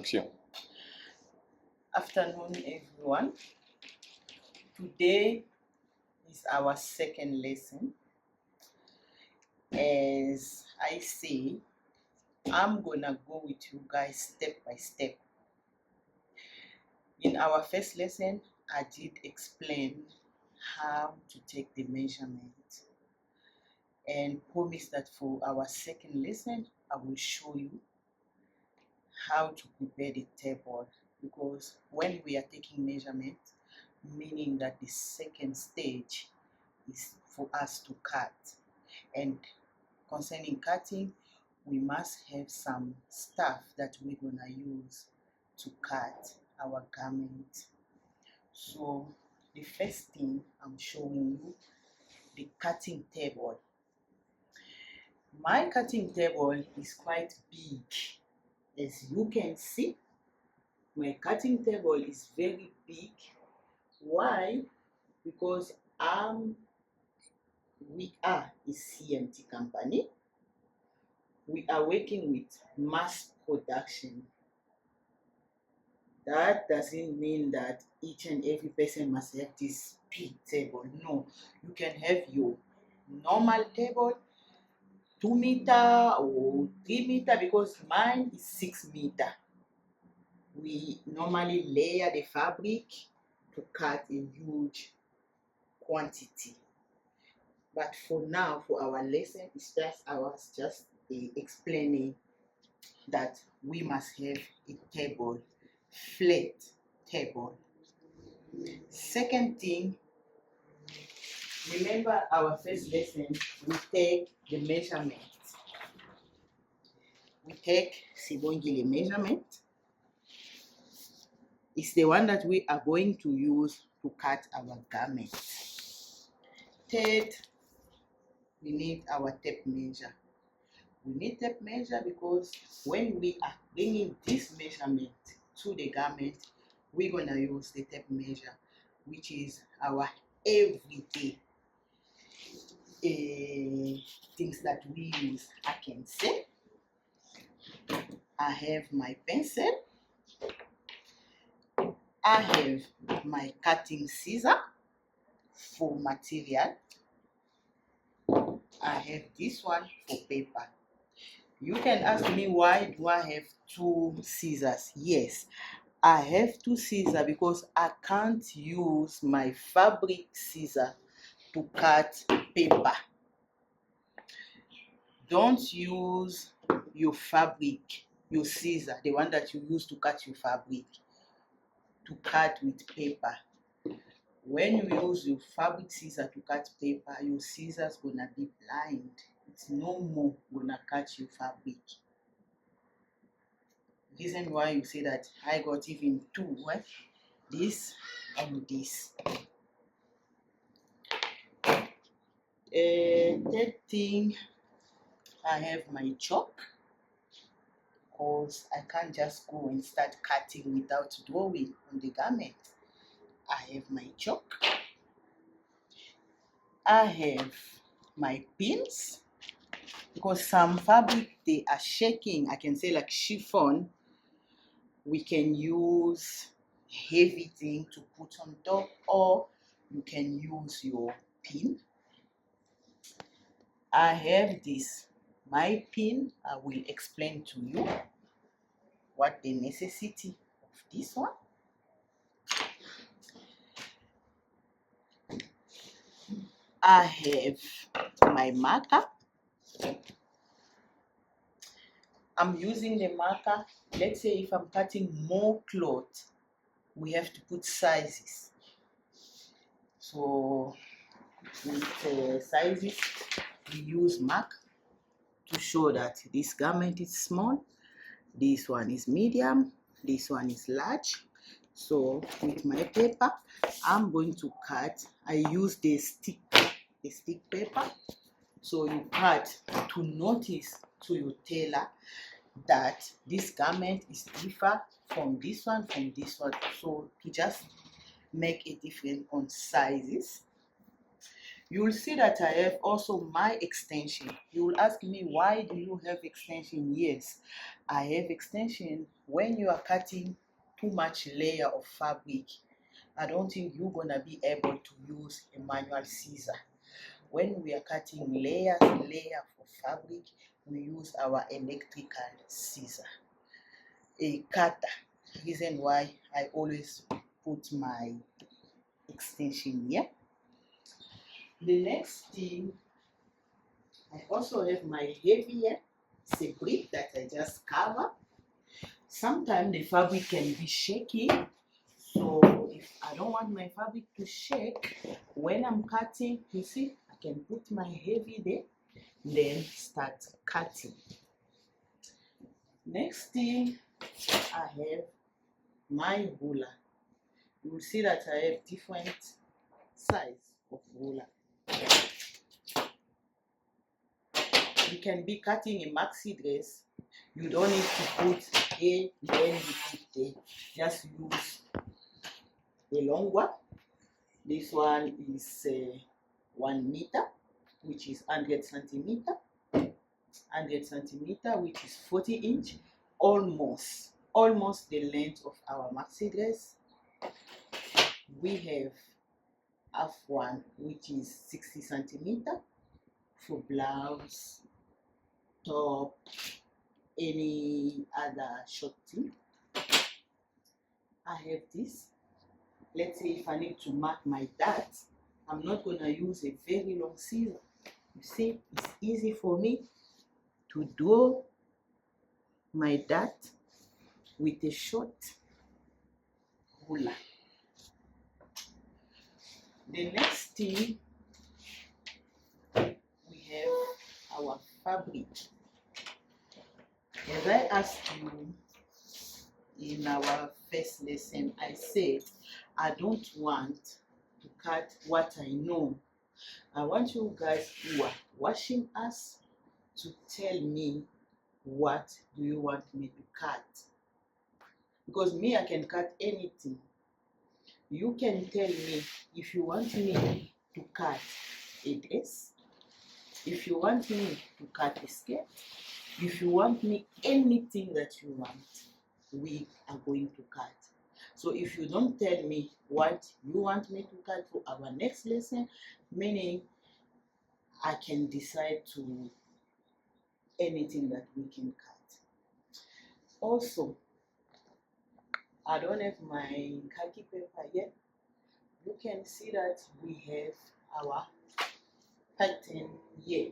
Action. Afternoon, everyone. Today is our second lesson. As I say, I'm gonna go with you guys step by step. In our first lesson, I did explain how to take the measurement, and promise that for our second lesson, I will show you how to prepare the table, because when we are taking measurement, meaning that the second stage is for us to cut. And concerning cutting, we must have some stuff that we're gonna use to cut our garment. So the first thing I'm showing you, the cutting table. My cutting table is quite big. As you can see, my cutting table is very big. Why? Because we are a CMT company. We are working with mass production. That doesn't mean that each and every person must have this big table. No, you can have your normal table, 2 meter or 3 meter, because mine is 6 meter. We normally layer the fabric to cut a huge quantity. But for now, for our lesson, I was just explaining that we must have a table, flat table. Second thing, remember our first lesson, we take the measurement. We take Sibongile measurement. It's the one that we are going to use to cut our garment. Third, we need our tape measure. We need tape measure because when we are bringing this measurement to the garment, we're gonna use the tape measure, which is our everyday things that we use. I can say I have my pencil, I have my cutting scissor for material, I have this one for paper. You can ask me, why do I have 2 scissors? Yes, I have 2 scissors because I can't use my fabric scissor to cut paper. Don't use your fabric, your scissor, the one that you use to cut your fabric, to cut with paper. When you use your fabric scissor to cut paper, your scissors gonna be blind. It's no more gonna cut your fabric. Reason why you say that I got even 2, right? This and this. Third thing, I have my chalk, because I can't just go and start cutting without drawing on the garment. I have my chalk. I have my pins, because some fabric, they are shaking. I can say like chiffon, we can use heavy thing to put on top, or you can use your pin. I have this, my pin. I will explain to you what the necessity of this one. I have my marker. I'm using the marker. Let's say if I'm cutting more cloth, we have to put sizes. So with sizes, we use mark to show that this garment is small, this one is medium, this one is large. So with my paper, I'm going to cut. I use the stick paper. So you cut to notice to your tailor that this garment is different from this one, So to just make a difference on sizes. You will see that I have also my extension. You will ask me, why do you have extension? Yes, I have extension when you are cutting too much layer of fabric. I don't think you're gonna be able to use a manual scissor. When we are cutting layer of fabric, we use our electrical scissor, a cutter. Reason why I always put my extension here. The next thing, I also have my heavier fabric that I just cover. Sometimes the fabric can be shaky, so if I don't want my fabric to shake when I'm cutting, you see, I can put my heavy there, then start cutting. Next thing, I have my ruler. You will see that I have different size of ruler. You can be cutting a maxi dress. You don't need to put A, then you put there. Just use a long one. This one is 1 meter, which is 100 centimeter. 100 centimeter, which is 40 inch. Almost the length of our maxi dress. We have half one, which is 60 centimeter for blouse, top, any other short thing. I have this. Let's say if I need to mark my dart, I'm not gonna use a very long scissor. You see, it's easy for me to draw my dart with a short ruler. The next thing, we have our fabric. As I asked you in our first lesson, I said I don't want to cut what I know. I want you guys who are watching us to tell me, what do you want me to cut? Because me, I can cut anything. You can tell me if you want me to cut a dress, if you want me to cut a skirt, if you want me anything that you want, we are going to cut. So if you don't tell me what you want me to cut for our next lesson, meaning I can decide to anything that we can cut. Also, I don't have my khaki paper yet. You can see that we have our pattern here.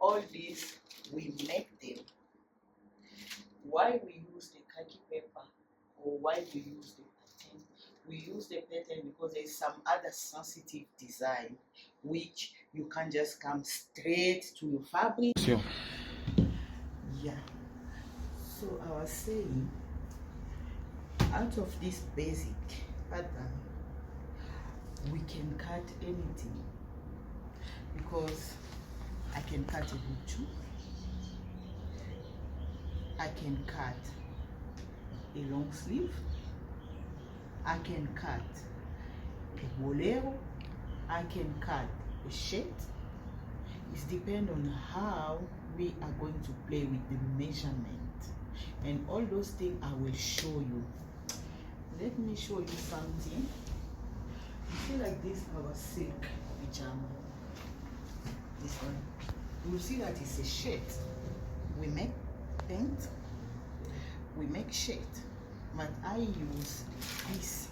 All these, we make them. Why we use the khaki paper, or why we use the pattern? We use the pattern because there is some other sensitive design which you can't just come straight to your fabric. Sure. Yeah. So I was saying, out of this basic pattern, we can cut anything, because I can cut a buchu, I can cut a long sleeve, I can cut a bolero, I can cut a shirt. It depends on how we are going to play with the measurement, and all those things I will show you. Let me show you something. You see, like this, our silk pajama. This one. You will see that it's a shirt. We make pants, we make shirt, but I use this.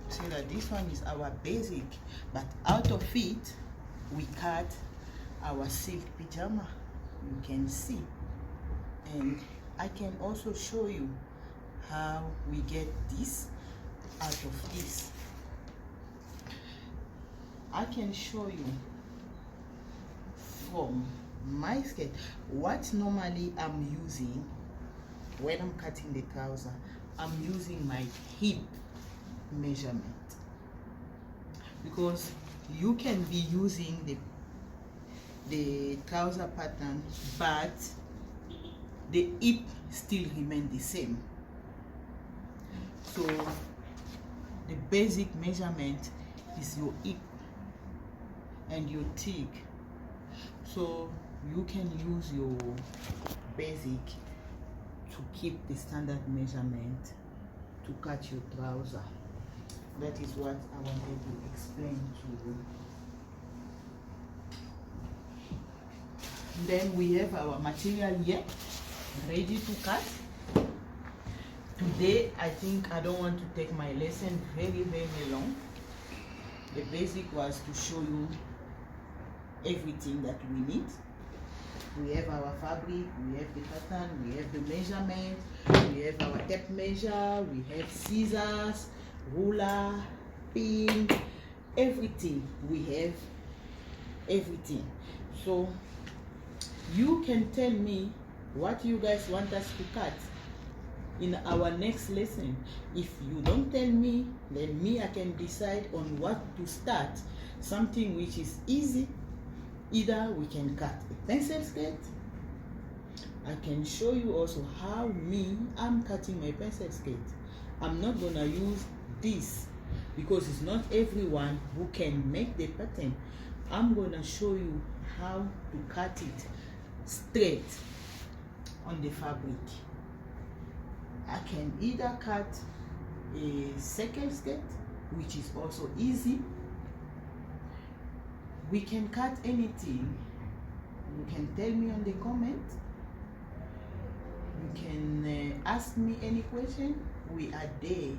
See that this one is our basic, but out of it we cut our silk pajama. You can see, and I can also show you how we get this out of this. I can show you from my skirt what normally I'm using when I'm cutting the trouser. I'm using my hip measurement, because you can be using the trouser pattern, but the hip still remain the same. So the basic measurement is your hip. and your thick, so you can use your basic to keep the standard measurement to cut your trouser. That is what I wanted to explain to you. Then we have our material here ready to cut. Today I think I don't want to take my lesson very long. The basic was to show you everything that we need. We have our fabric, we have the pattern, we have the measurement, we have our tape measure, we have scissors, ruler, pin, everything. We have everything. So you can tell me what you guys want us to cut in our next lesson. If you don't tell me, then me, I can decide on what to start. Something which is easy. Either we can cut a pencil skirt. I can show you also how I'm cutting my pencil skirt. I'm not gonna use this because it's not everyone who can make the pattern. I'm gonna show you how to cut it straight on the fabric. I can either cut a second skirt, which is also easy. We can cut anything. You can tell me on the comment. You can ask me any question. We are there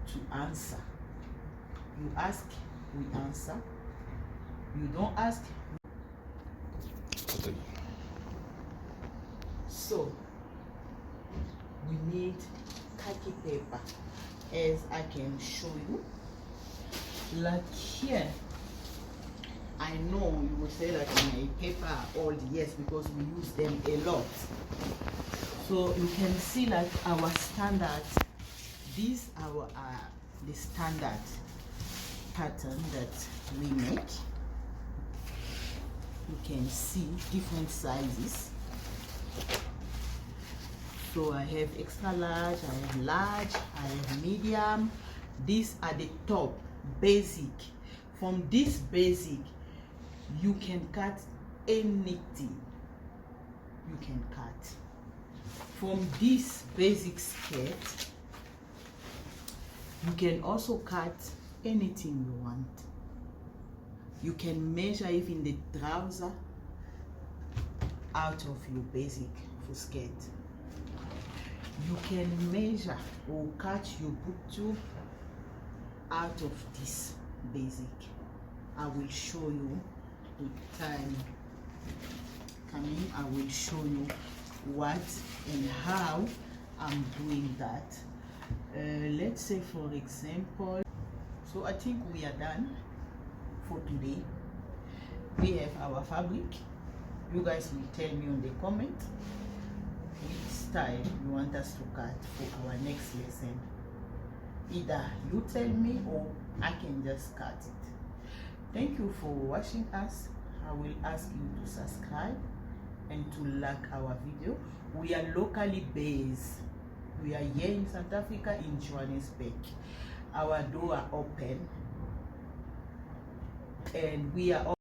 to answer. You ask, we answer. You don't ask. So we need khaki paper, as I can show you. Like here, I know you will say that my paper are old, yes, because we use them a lot. So you can see like our standard, these are the standard pattern that we make. You can see different sizes. So I have extra large, I have large, I have medium. These are the top basic. From this basic, you can cut anything. You can cut. From this basic skirt, you can also cut anything you want. You can measure even the trouser out of your basic for skirt. You can measure or cut your book tube out of this basic. I will show you with time coming. I will show you what and how I'm doing that. Let's say for example, so I think we are done for today. We have our fabric. You guys will tell me on the comment which style you want us to cut for our next lesson. Either you tell me or I can just cut it. Thank you for watching us. I will ask you to subscribe and to like our video. We are locally based. We are here in South Africa, in Johannesburg. Our door are open and we are